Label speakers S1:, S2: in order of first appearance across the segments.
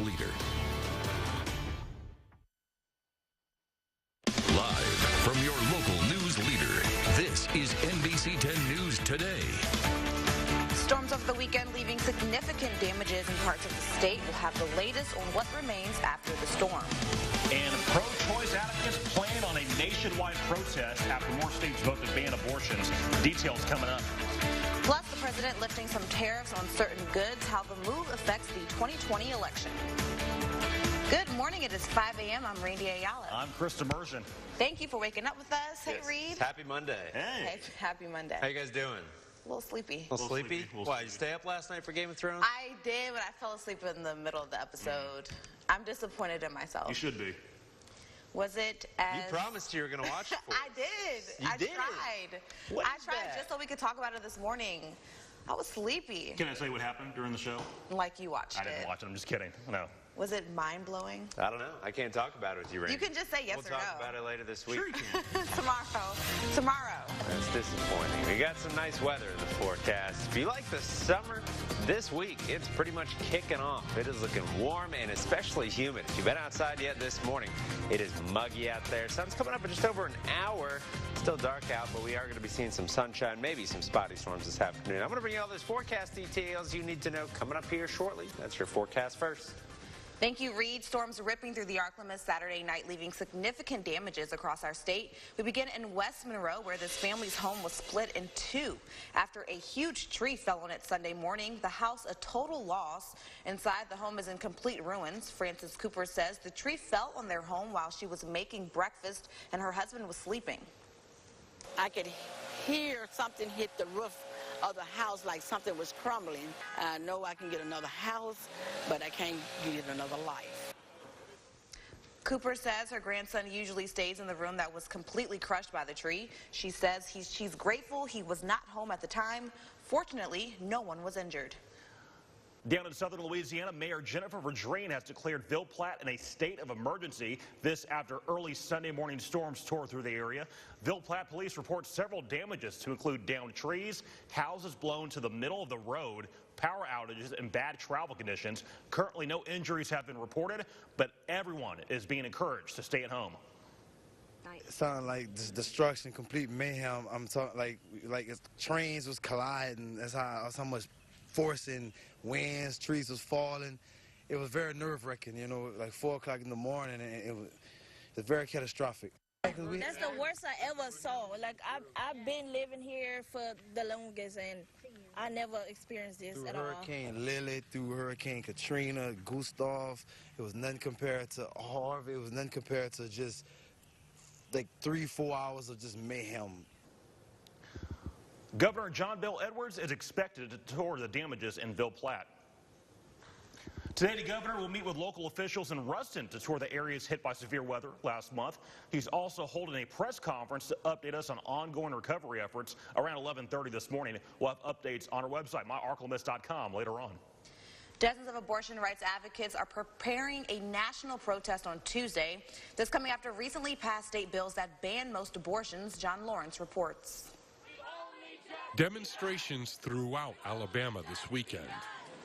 S1: leader. Live from your local news leader, this is NBC 10 News Today.
S2: Storms over the weekend leaving significant damages in parts of the state. We'll have the latest on what remains after the storm.
S3: And pro-choice advocates plan on a nationwide protest after more states vote to ban abortions. Details coming up.
S2: Plus, the president lifting some tariffs on certain goods, how the move affects the 2020 election. Good morning. It is 5 a.m. I'm Randy Ayala.
S3: I'm Chris Immersion.
S2: Thank you for waking up with us. Hey,
S4: Yes.
S2: Reed.
S4: Happy Monday.
S2: Hey, happy Monday.
S4: How you guys doing?
S2: A little sleepy.
S4: A little sleepy? Why, did you stay up last night for Game of Thrones?
S2: I did, but I fell asleep in the middle of the episode. I'm disappointed in myself.
S3: You should be.
S2: Was it as...
S4: You promised you were going to watch it for us.
S2: I did.
S4: You did?
S2: Tried.
S4: What
S2: I
S4: is
S2: tried
S4: that?
S2: just so we could talk about it this morning. I was sleepy.
S3: Can I tell you what happened during the show?
S2: Like you watched
S3: I didn't watch it. I'm just kidding. No.
S2: Was it mind-blowing?
S4: I don't know. I can't talk about it with you, Randy.
S2: You can just say yes
S4: we'll
S2: or
S4: talk
S2: no.
S4: about it later this week.
S3: Sure you can.
S2: Tomorrow.
S4: That's disappointing. We got some nice weather in the forecast. If you like the summer, this week it's pretty much kicking off. It is looking warm and especially humid. If you've been outside yet this morning, it is muggy out there. Sun's coming up in just over an hour. Still dark out, but we are going to be seeing some sunshine, maybe some spotty storms this afternoon. I'm going to bring you all those forecast details you need to know coming up here shortly. That's your forecast first.
S2: Thank you, Reed. Storms ripping through the Arklamas Saturday night, leaving significant damages across our state. We begin in West Monroe, where this family's home was split in two after a huge tree fell on it Sunday morning. The house a total loss. Inside, the home is in complete ruins. Frances Cooper says the tree fell on their home while she was making breakfast and her husband was sleeping.
S5: I could hear something hit the roof of the house like something was crumbling. I know I can get another house, but I can't get another life.
S2: Cooper says her grandson usually stays in the room that was completely crushed by the tree. She says she's grateful he was not home at the time. Fortunately, no one was injured.
S3: Down in southern Louisiana, Mayor Jennifer Verdrain has declared Ville Platte in a state of emergency. This after early Sunday morning storms tore through the area. Ville Platte police report several damages to include downed trees, houses blown to the middle of the road, power outages, and bad travel conditions. Currently, no injuries have been reported, but everyone is being encouraged to stay at home.
S6: It sounded like destruction, complete mayhem. I'm talking like trains was colliding. That's how much forcing winds, trees was falling. It was very nerve-wracking, you know, like 4 o'clock in the morning, and it was very catastrophic.
S7: That's the worst I ever saw. Like, I've been living here for the longest, and I never experienced this
S6: Through
S7: at all.
S6: Hurricane Lily, through Hurricane Katrina, Gustav, it was nothing compared to Harvey. It was nothing compared to just like 3-4 hours of just mayhem.
S3: Governor John Bel Edwards is expected to tour the damages in Ville Platte. Today, the governor will meet with local officials in Ruston to tour the areas hit by severe weather last month. He's also holding a press conference to update us on ongoing recovery efforts around 11:30 this morning. We'll have updates on our website, myarklamas.com, later on.
S2: Dozens of abortion rights advocates are preparing a national protest on Tuesday. This coming after recently passed state bills that ban most abortions. John Lawrence reports.
S8: Demonstrations throughout Alabama this weekend.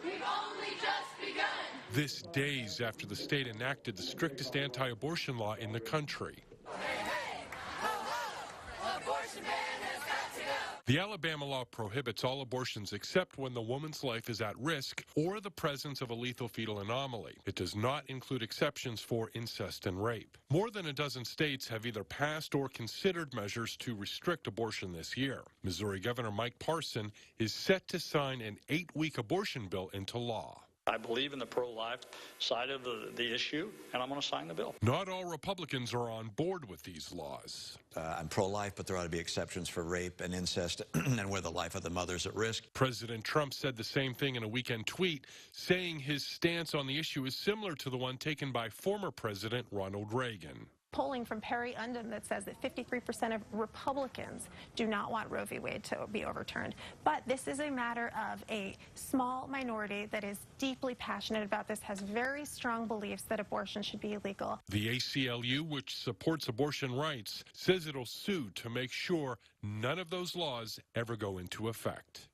S9: We've only just begun.
S8: This days after the state enacted the strictest anti-abortion law in the country.
S9: Hey, hey, ho, ho, abortion ban has got to go.
S8: The Alabama law prohibits all abortions except when the woman's life is at risk or the presence of a lethal fetal anomaly. It does not include exceptions for incest and rape. More than a dozen states have either passed or considered measures to restrict abortion this year. Missouri Governor Mike Parson is set to sign an 8-week abortion bill into law.
S10: I believe in the pro-life side of the issue, and I'm going to sign the bill.
S8: Not all Republicans are on board with these laws.
S11: I'm pro-life, but there ought to be exceptions for rape and incest and where the life of the mother is at risk.
S8: President Trump said the same thing in a weekend tweet, saying his stance on the issue is similar to the one taken by former President Ronald Reagan.
S12: Polling from Perry Undum that says that 53% of Republicans do not want Roe v. Wade to be overturned. But this is a matter of a small minority that is deeply passionate about this, has very strong beliefs that abortion should be illegal.
S8: The ACLU, which supports abortion rights, says it'll sue to make sure none of those laws ever go into effect.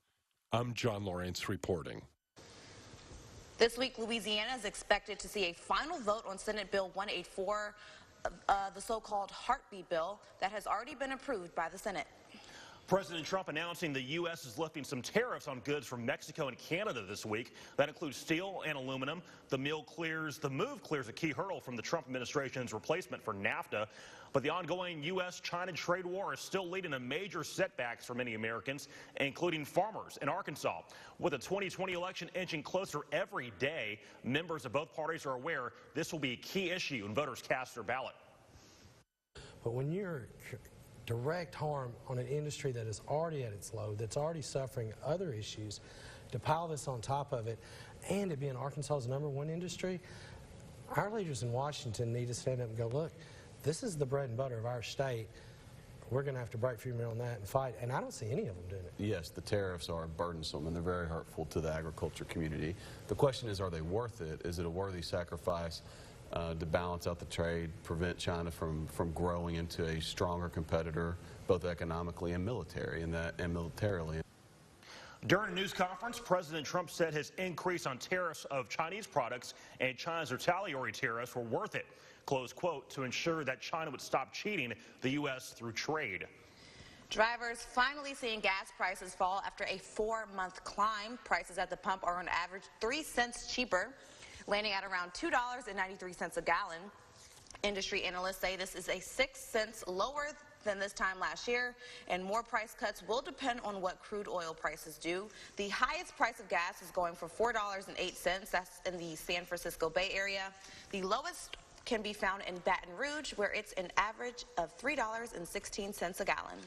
S8: I'm John Lawrence reporting.
S2: This week, Louisiana is expected to see a final vote on Senate Bill 184, the so-called Heartbeat Bill that has already been approved by the Senate.
S3: President Trump announcing the U.S. is lifting some tariffs on goods from Mexico and Canada this week. That includes steel and aluminum. The move clears a key hurdle from the Trump administration's replacement for NAFTA. But the ongoing U.S.-China trade war is still leading to major setbacks for many Americans, including farmers in Arkansas. With the 2020 election inching closer every day, members of both parties are aware this will be a key issue when voters cast their ballot.
S13: But when you're direct harm on an industry that is already at its low, that's already suffering other issues, to pile this on top of it, and it being Arkansas's #1 industry, our leaders in Washington need to stand up and go, look, this is the bread and butter of our state. We're going to have to break free on that and fight, and I don't see any of them doing it.
S14: Yes, the tariffs are burdensome, and they're very hurtful to the agriculture community. The question is, are they worth it? Is it a worthy sacrifice to balance out the trade, prevent China from growing into a stronger competitor, both economically and militarily?
S3: During a news conference, President Trump said his increase on tariffs of Chinese products and China's retaliatory tariffs were worth it, close quote, to ensure that China would stop cheating the U.S. through trade.
S2: Drivers finally seeing gas prices fall after a 4-month climb. Prices at the pump are on average 3 cents cheaper, landing at around $2.93 a gallon. Industry analysts say this is a 6 cents lower than this time last year, and more price cuts will depend on what crude oil prices do. The highest price of gas is going for $4.08. That's in the San Francisco Bay Area. The lowest can be found in Baton Rouge, where it's an average of $3.16 a gallon.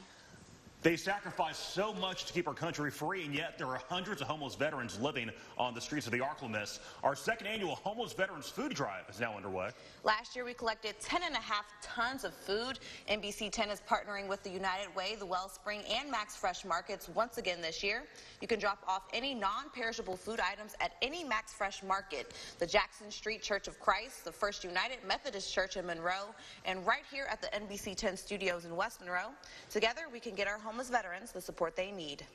S3: They sacrifice so much to keep our country free, and yet there are hundreds of homeless veterans living on the streets of the ArkLaMiss. Our second annual Homeless Veterans Food Drive is now underway.
S2: Last year, we collected 10.5 tons of food. NBC 10 is partnering with the United Way, the Wellspring, and Max Fresh Markets once again this year. You can drop off any non-perishable food items at any Max Fresh Market, the Jackson Street Church of Christ, the First United Methodist Church in Monroe, and right here at the NBC 10 studios in West Monroe. Together, we can get our homeless veterans the support they need.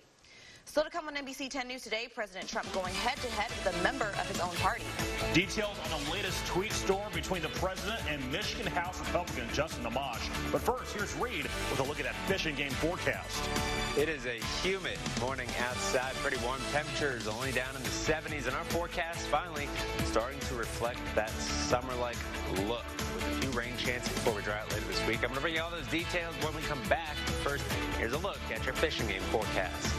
S2: Still to come on NBC 10 News today, President Trump going head-to-head with a member of his own party.
S3: Details on the latest tweet storm between the president and Michigan House Republican Justin Amash. But first, here's Reed with a look at that fishing game forecast.
S4: It is a humid morning outside. Pretty warm temperatures, only down in the 70s. And our forecast finally starting to reflect that summer-like look with a few rain chances before we dry out later this week. I'm going to bring you all those details when we come back. First, here's a look at your fishing game forecast.